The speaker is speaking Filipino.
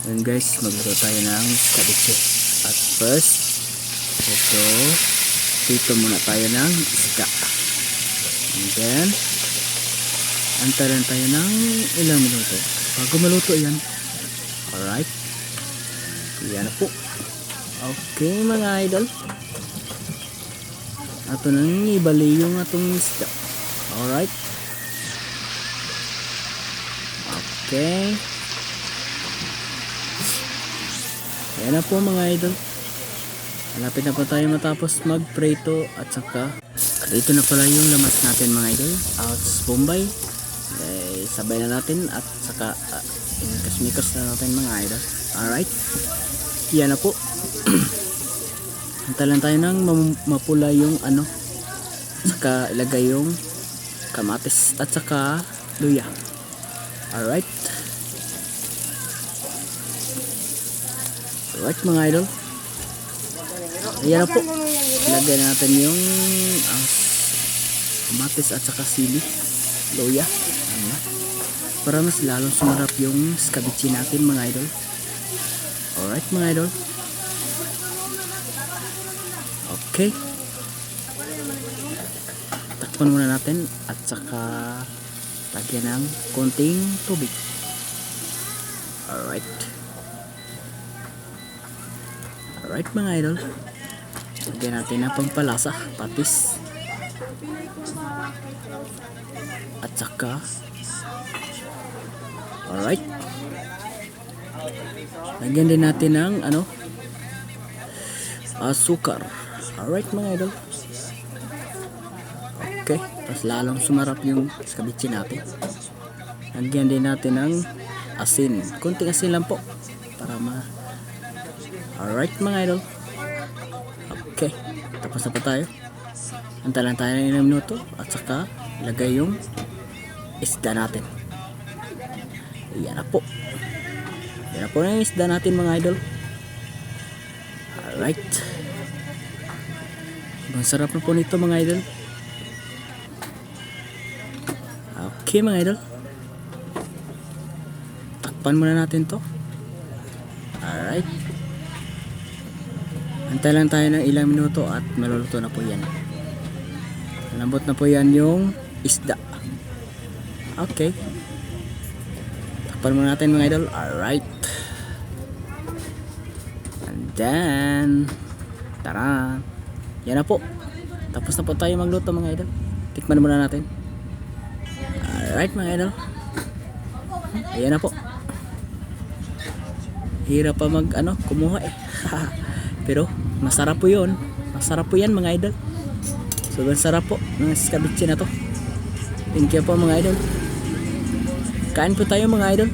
Ngayon guys, magluto tayo ng ceviche. At first, dito muna tayo ng isda. And then, antaran tayo ng ilang minuto bago maluto yan. Alright. Yan po. Okay mga idol. Ato nang ibali yung atong isda. Alright. Okay. Yan na po mga idol. Malapit na po tayo matapos mag-preto at saka dito na pala yung lamas natin mga idol. Out sa Bombay. Sabay na natin at saka inikos-mikos na natin mga idol. Alright. Yan na po. Hintalan tayo ng mapula yung saka ilagay yung kamatis at saka luya. Alright. Alright mga idol. Ayan na po. Ilagay natin yung kamatis at saka sili, luya. Para mas lalong sumarap yung ceviche natin mga idol. Alright mga idol. Okay. Takpan muna natin at saka lagyan ng konting tubig. Alright. Alright mga idol. Lagyan natin ng pampalasa, patis. At saka alright. Lagyan din natin ng asukar. Alright mga idol. Okay, mas lalong sumarap yung ceviche natin. Lagyan din natin ng asin. Kunting asin lang po para alright mga idol. Okay, tapos na po tayo. Antalan tayo ng ilang minuto at saka ilagay yung isda natin. Yan na po. Yan na po yung isda natin mga idol. Alright. Ang sarap na po nito mga idol. Okay mga idol. Takpan muna natin to. Alright. Antay lang tayo ng ilang minuto at maluluto na po yan. Malambot na po yan yung isda. Okay. Takpan muna natin mga idol. Alright. And then tara. Yan na po. Tapos na po tayo magluto mga idol. Tikman muna natin. Alright mga idol. Ayan na po. Hirap pa kumuha eh. Pero masarap po yun. Masarap po yan mga idol. Sobrang sarap po ng ceviche na to. Thank you po mga idol. Kain po tayo mga idol.